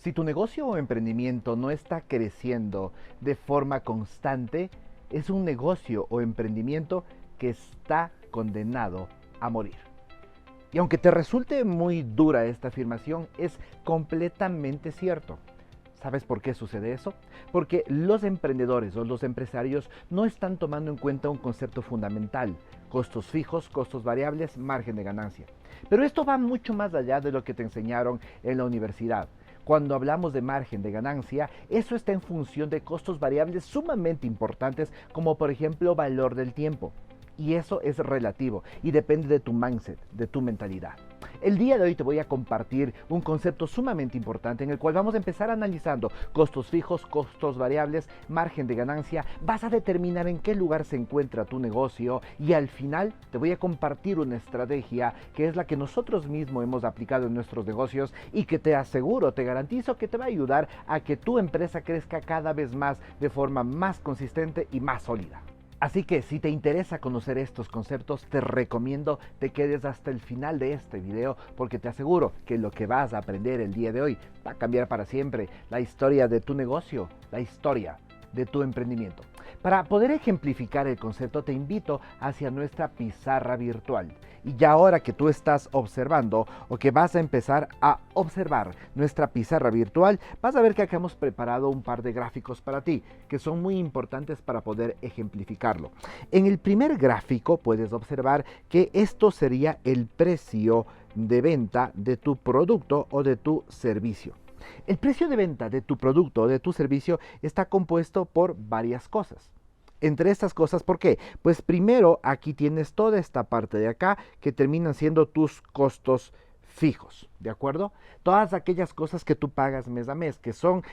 Si tu negocio o emprendimiento no está creciendo de forma constante, es un negocio o emprendimiento que está condenado a morir. Y aunque te resulte muy dura esta afirmación, es completamente cierto. ¿Sabes por qué sucede eso? Porque los emprendedores o los empresarios no están tomando en cuenta un concepto fundamental: costos fijos, costos variables, margen de ganancia. Pero esto va mucho más allá de lo que te enseñaron en la universidad. Cuando hablamos de margen de ganancia, eso está en función de costos variables sumamente importantes, como por ejemplo valor del tiempo. Y eso es relativo y depende de tu mindset, de tu mentalidad. El día de hoy te voy a compartir un concepto sumamente importante en el cual vamos a empezar analizando costos fijos, costos variables, margen de ganancia. Vas a determinar en qué lugar se encuentra tu negocio y al final te voy a compartir una estrategia que es la que nosotros mismos hemos aplicado en nuestros negocios y que te aseguro, te garantizo que te va a ayudar a que tu empresa crezca cada vez más de forma más consistente y más sólida. Así que si te interesa conocer estos conceptos, te recomiendo te quedes hasta el final de este video, porque te aseguro que lo que vas a aprender el día de hoy va a cambiar para siempre la historia de tu negocio, la historia de tu emprendimiento. Para poder ejemplificar el concepto, te invito hacia nuestra pizarra virtual. Y ya ahora que tú estás observando o que vas a empezar a observar nuestra pizarra virtual, vas a ver que acá hemos preparado un par de gráficos para ti, que son muy importantes para poder ejemplificarlo. En el primer gráfico puedes observar que esto sería el precio de venta de tu producto o de tu servicio. El precio de venta de tu producto o de tu servicio está compuesto por varias cosas. Entre estas cosas, ¿por qué? Pues primero aquí tienes toda esta parte de acá que terminan siendo tus costos fijos, ¿de acuerdo? Todas aquellas cosas que tú pagas mes a mes, que son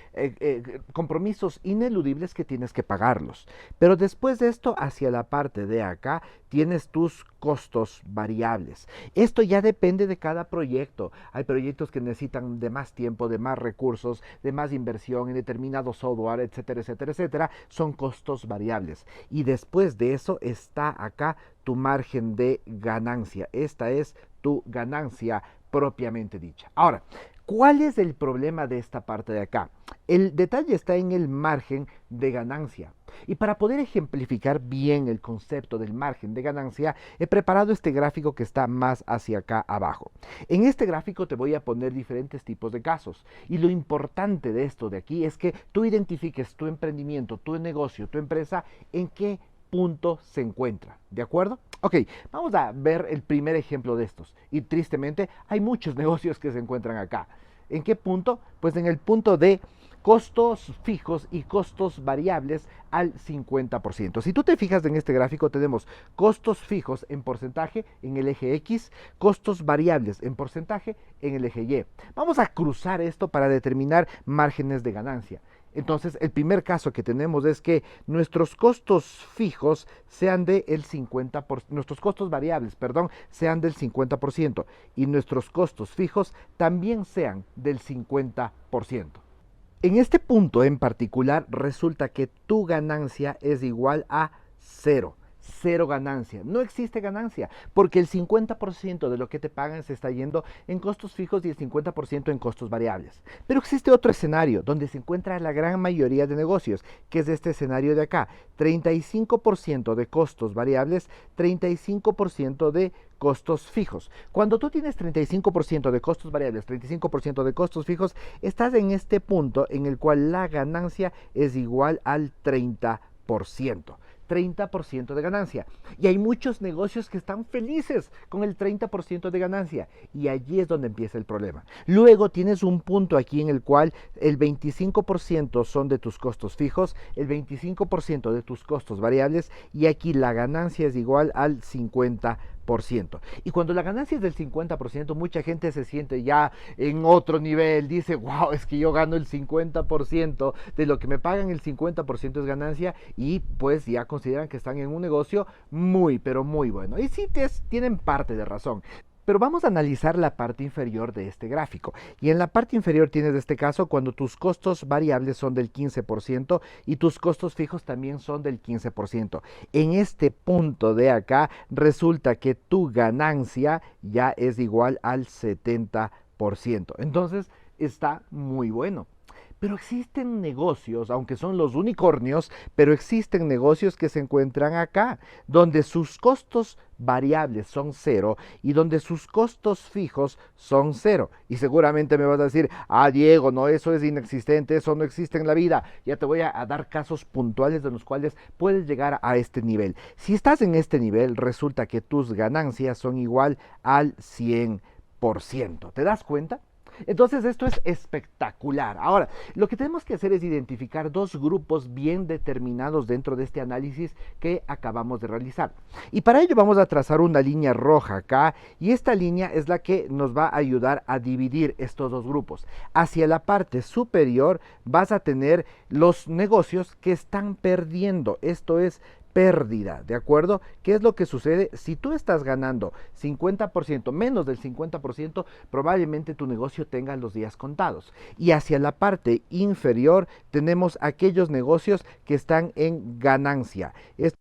compromisos ineludibles que tienes que pagarlos. Pero después de esto, hacia la parte de acá, tienes tus costos variables. Esto ya depende de cada proyecto. Hay proyectos que necesitan de más tiempo, de más recursos, de más inversión en determinado software, etcétera, etcétera, etcétera. Son costos variables. Y después de eso está acá tu margen de ganancia. Esta es tu ganancia propiamente dicha. Ahora, ¿cuál es el problema de esta parte de acá? El detalle está en el margen de ganancia. Y para poder ejemplificar bien el concepto del margen de ganancia, he preparado este gráfico que está más hacia acá abajo. En este gráfico te voy a poner diferentes tipos de casos. Y lo importante de esto de aquí es que tú identifiques tu emprendimiento, tu negocio, tu empresa, en qué punto se encuentra. ¿De acuerdo? Ok, vamos a ver el primer ejemplo de estos. Y tristemente hay muchos negocios que se encuentran acá. ¿En qué punto? Pues en el punto de costos fijos y costos variables al 50%. Si tú te fijas en este gráfico, tenemos costos fijos en porcentaje en el eje X, costos variables en porcentaje en el eje Y. Vamos a cruzar esto para determinar márgenes de ganancia. Entonces, el primer caso que tenemos es que nuestros costos fijos sean del 50%, nuestros costos variables, perdón, sean del 50% y nuestros costos fijos también sean del 50%. En este punto en particular resulta que tu ganancia es igual a cero. Cero ganancia. No existe ganancia porque el 50% de lo que te pagan se está yendo en costos fijos y el 50% en costos variables. Pero existe otro escenario donde se encuentra la gran mayoría de negocios, que es este escenario de acá. 35% de costos variables, 35% de costos fijos. Cuando tú tienes 35% de costos variables, 35% de costos fijos, estás en este punto en el cual la ganancia es igual al 30%. 30% de ganancia. Y hay muchos negocios que están felices con el 30% de ganancia. Y allí es donde empieza el problema. Luego tienes un punto aquí en el cual el 25% son de tus costos fijos, el 25% de tus costos variables y aquí la ganancia es igual al 50%. Y cuando la ganancia es del 50%, mucha gente se siente ya en otro nivel. Dice, wow, es que yo gano el 50% de lo que me pagan, el 50% es ganancia y pues ya consideran que están en un negocio muy, pero muy bueno. Y sí tienen parte de razón. Pero vamos a analizar la parte inferior de este gráfico. Y en la parte inferior tienes este caso cuando tus costos variables son del 15% y tus costos fijos también son del 15%. En este punto de acá resulta que tu ganancia ya es igual al 70%. Entonces está muy bueno. Pero existen negocios, aunque son los unicornios, pero existen negocios que se encuentran acá, donde sus costos variables son cero y donde sus costos fijos son cero. Y seguramente me vas a decir, Diego, no, eso es inexistente, eso no existe en la vida. Ya te voy a dar casos puntuales de los cuales puedes llegar a este nivel. Si estás en este nivel, resulta que tus ganancias son igual al 100%. ¿Te das cuenta? Entonces esto es espectacular. Ahora, lo que tenemos que hacer es identificar dos grupos bien determinados dentro de este análisis que acabamos de realizar. Y para ello vamos a trazar una línea roja acá, y esta línea es la que nos va a ayudar a dividir estos dos grupos. Hacia la parte superior vas a tener los negocios que están perdiendo. Esto es pérdida, ¿de acuerdo? ¿Qué es lo que sucede? Si tú estás ganando 50%, menos del 50%, probablemente tu negocio tenga los días contados. Y hacia la parte inferior tenemos aquellos negocios que están en ganancia. Estos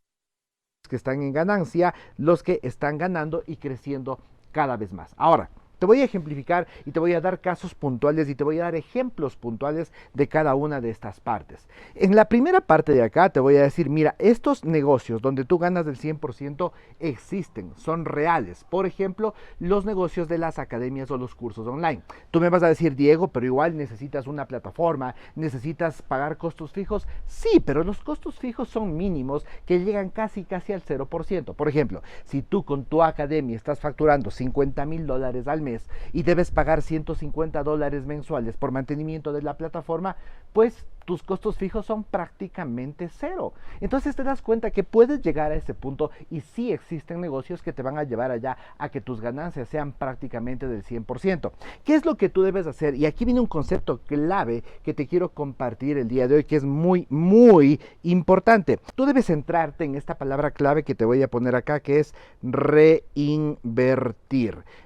que están en ganancia, los que están ganando y creciendo cada vez más. Ahora, te voy a ejemplificar y te voy a dar casos puntuales y te voy a dar ejemplos puntuales de cada una de estas partes. En la primera parte de acá te voy a decir, mira, estos negocios donde tú ganas del 100% existen, son reales. Por ejemplo, los negocios de las academias o los cursos online. Tú me vas a decir, Diego, pero igual necesitas una plataforma, necesitas pagar costos fijos. Sí, pero los costos fijos son mínimos que llegan casi al 0%. Por ejemplo, si tú con tu academia estás facturando $50,000 al mes, y debes pagar $150 mensuales por mantenimiento de la plataforma, pues tus costos fijos son prácticamente cero. Entonces te das cuenta que puedes llegar a ese punto y sí existen negocios que te van a llevar allá a que tus ganancias sean prácticamente del 100%. ¿Qué es lo que tú debes hacer? Y aquí viene un concepto clave que te quiero compartir el día de hoy, que es muy, muy importante. Tú debes centrarte en esta palabra clave que te voy a poner acá, que es reinvertir.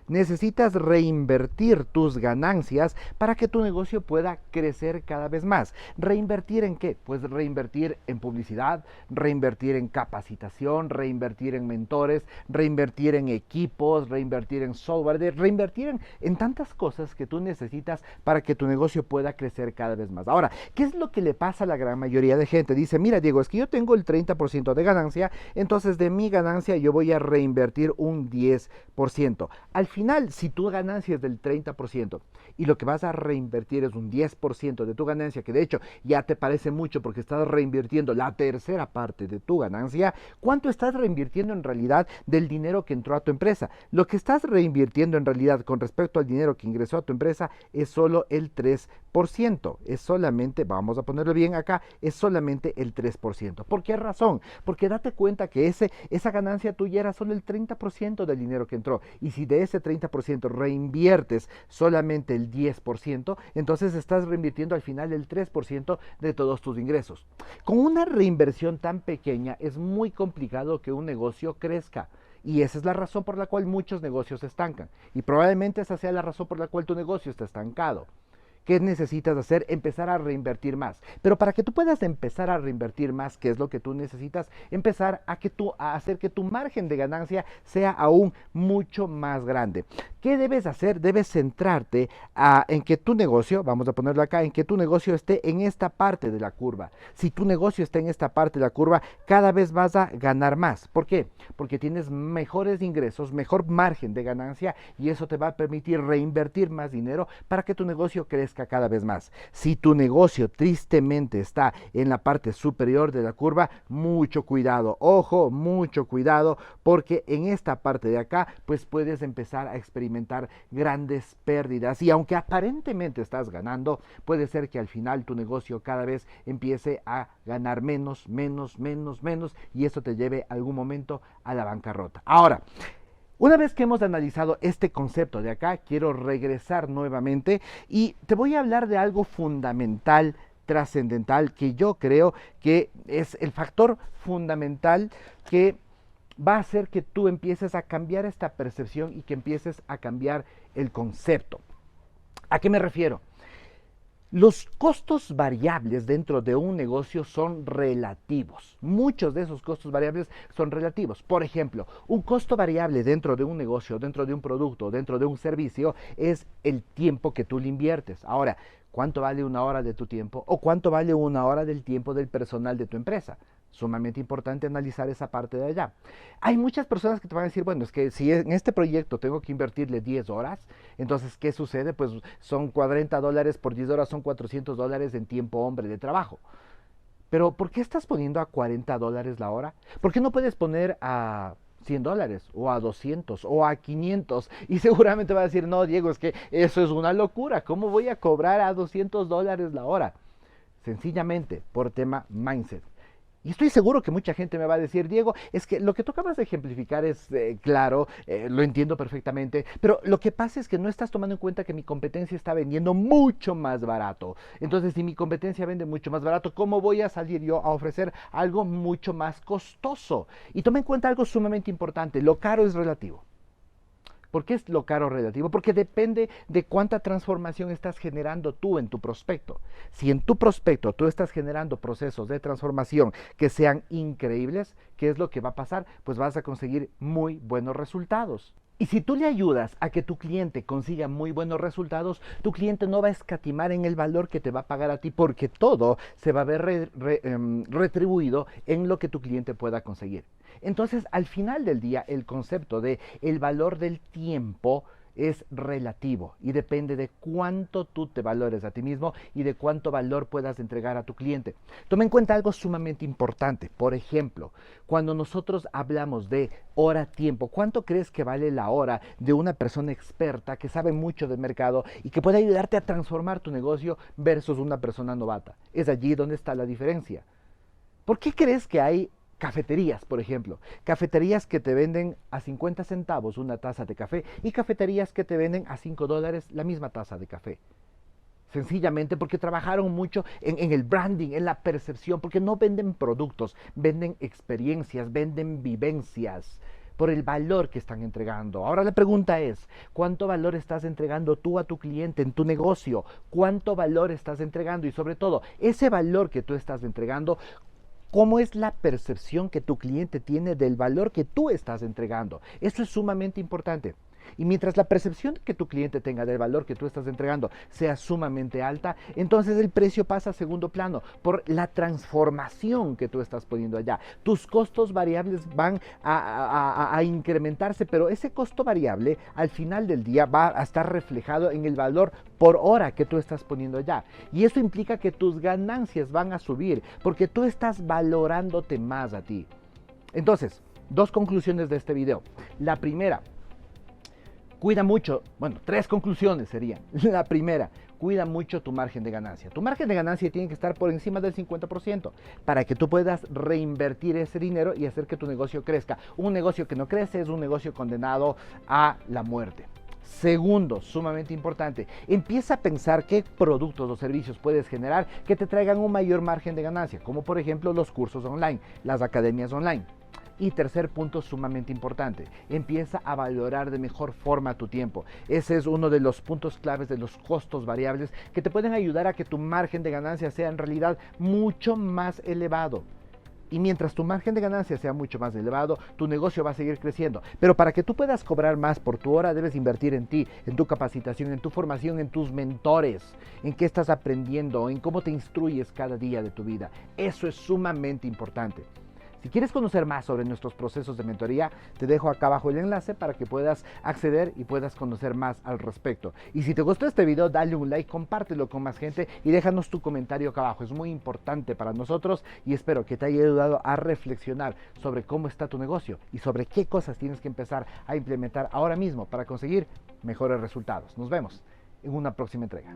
Necesitas reinvertir tus ganancias para que tu negocio pueda crecer cada vez más. ¿Reinvertir en qué? Pues reinvertir en publicidad, reinvertir en capacitación, reinvertir en mentores, reinvertir en equipos, reinvertir en software, reinvertir en tantas cosas que tú necesitas para que tu negocio pueda crecer cada vez más. Ahora, ¿qué es lo que le pasa a la gran mayoría de gente? Dice, mira, Diego, es que yo tengo el 30% de ganancia, entonces de mi ganancia yo voy a reinvertir un 10%. Al final, si tu ganancia es del 30% y lo que vas a reinvertir es un 10% de tu ganancia, que de hecho ya te parece mucho porque estás reinvirtiendo la tercera parte de tu ganancia, ¿cuánto estás reinvirtiendo en realidad del dinero que entró a tu empresa? Lo que estás reinvirtiendo en realidad con respecto al dinero que ingresó a tu empresa es solo el 3%. Es solamente, vamos a ponerlo bien acá, es solamente el 3%. ¿Por qué razón? Porque date cuenta que esa ganancia tuya era solo el 30% del dinero que entró. Y si de ese 30% reinviertes solamente el 10%, entonces estás reinvirtiendo al final el 3% de todos tus ingresos. Con una reinversión tan pequeña es muy complicado que un negocio crezca. Y esa es la razón por la cual muchos negocios se estancan. Y probablemente esa sea la razón por la cual tu negocio está estancado. ¿Qué necesitas hacer? Empezar a reinvertir más. Pero para que tú puedas empezar a reinvertir más, ¿qué es lo que tú necesitas? Empezar a hacer que tu margen de ganancia sea aún mucho más grande. ¿Qué debes hacer? Debes centrarte en que tu negocio, vamos a ponerlo acá, en que tu negocio esté en esta parte de la curva. Si tu negocio está en esta parte de la curva, cada vez vas a ganar más. ¿Por qué? Porque tienes mejores ingresos, mejor margen de ganancia y eso te va a permitir reinvertir más dinero para que tu negocio crezca cada vez más. Si tu negocio tristemente está en la parte superior de la curva, mucho cuidado, ojo, mucho cuidado, porque en esta parte de acá pues puedes empezar a experimentar grandes pérdidas y aunque aparentemente estás ganando, puede ser que al final tu negocio cada vez empiece a ganar menos y eso te lleve algún momento a la bancarrota. Ahora, una vez que hemos analizado este concepto de acá, quiero regresar nuevamente y te voy a hablar de algo fundamental, trascendental, que yo creo que es el factor fundamental que va a hacer que tú empieces a cambiar esta percepción y que empieces a cambiar el concepto. ¿A qué me refiero? Los costos variables dentro de un negocio son relativos. Muchos de esos costos variables son relativos. Por ejemplo, un costo variable dentro de un negocio, dentro de un producto, dentro de un servicio, es el tiempo que tú le inviertes. Ahora, ¿cuánto vale una hora de tu tiempo? ¿O cuánto vale una hora del tiempo del personal de tu empresa? Sumamente importante analizar esa parte de allá. Hay muchas personas que te van a decir, bueno, es que si en este proyecto tengo que invertirle 10 horas, entonces, ¿qué sucede? Pues son $40 por 10 horas, son $400 en tiempo hombre de trabajo. Pero, ¿por qué estás poniendo a $40 la hora? ¿Por qué no puedes poner a $100 o a 200 o a 500? Y seguramente va a decir, no, Diego, es que eso es una locura. ¿Cómo voy a cobrar a $200 la hora? Sencillamente por tema mindset. Y estoy seguro que mucha gente me va a decir, Diego, es que lo que tú acabas de ejemplificar es claro, lo entiendo perfectamente, pero lo que pasa es que no estás tomando en cuenta que mi competencia está vendiendo mucho más barato. Entonces, si mi competencia vende mucho más barato, ¿cómo voy a salir yo a ofrecer algo mucho más costoso? Y toma en cuenta algo sumamente importante, lo caro es relativo. ¿Por qué es lo caro relativo? Porque depende de cuánta transformación estás generando tú en tu prospecto. Si en tu prospecto tú estás generando procesos de transformación que sean increíbles, ¿qué es lo que va a pasar? Pues vas a conseguir muy buenos resultados. Y si tú le ayudas a que tu cliente consiga muy buenos resultados, tu cliente no va a escatimar en el valor que te va a pagar a ti porque todo se va a ver retribuido en lo que tu cliente pueda conseguir. Entonces, al final del día, el concepto de el valor del tiempo es relativo y depende de cuánto tú te valores a ti mismo y de cuánto valor puedas entregar a tu cliente. Toma en cuenta algo sumamente importante. Por ejemplo, cuando nosotros hablamos de hora-tiempo, ¿cuánto crees que vale la hora de una persona experta que sabe mucho del mercado y que puede ayudarte a transformar tu negocio versus una persona novata? Es allí donde está la diferencia. ¿Por qué crees que hay cafeterías, por ejemplo? Cafeterías que te venden a 50 centavos una taza de café y cafeterías que te venden a $5 la misma taza de café. Sencillamente porque trabajaron mucho en el branding, en la percepción, porque no venden productos, venden experiencias, venden vivencias por el valor que están entregando. Ahora la pregunta es, ¿cuánto valor estás entregando tú a tu cliente en tu negocio? ¿Cuánto valor estás entregando? Y sobre todo, ese valor que tú estás entregando, ¿cómo es la percepción que tu cliente tiene del valor que tú estás entregando? Eso es sumamente importante. Y mientras la percepción que tu cliente tenga del valor que tú estás entregando sea sumamente alta, entonces el precio pasa a segundo plano por la transformación que tú estás poniendo allá. Tus costos variables van a incrementarse, pero ese costo variable al final del día va a estar reflejado en el valor por hora que tú estás poniendo allá. Y eso implica que tus ganancias van a subir porque tú estás valorándote más a ti. Entonces, dos conclusiones de este video. La primera, cuida mucho, bueno, tres conclusiones serían. La primera, cuida mucho tu margen de ganancia. Tu margen de ganancia tiene que estar por encima del 50% para que tú puedas reinvertir ese dinero y hacer que tu negocio crezca. Un negocio que no crece es un negocio condenado a la muerte. Segundo, sumamente importante, empieza a pensar qué productos o servicios puedes generar que te traigan un mayor margen de ganancia, como por ejemplo los cursos online, las academias online. Y tercer punto sumamente importante, empieza a valorar de mejor forma tu tiempo. Ese es uno de los puntos claves de los costos variables que te pueden ayudar a que tu margen de ganancia sea en realidad mucho más elevado. Y mientras tu margen de ganancia sea mucho más elevado, tu negocio va a seguir creciendo. Pero para que tú puedas cobrar más por tu hora, debes invertir en ti, en tu capacitación, en tu formación, en tus mentores, en qué estás aprendiendo, en cómo te instruyes cada día de tu vida. Eso es sumamente importante. Si quieres conocer más sobre nuestros procesos de mentoría, te dejo acá abajo el enlace para que puedas acceder y puedas conocer más al respecto. Y si te gustó este video, dale un like, compártelo con más gente y déjanos tu comentario acá abajo. Es muy importante para nosotros y espero que te haya ayudado a reflexionar sobre cómo está tu negocio y sobre qué cosas tienes que empezar a implementar ahora mismo para conseguir mejores resultados. Nos vemos en una próxima entrega.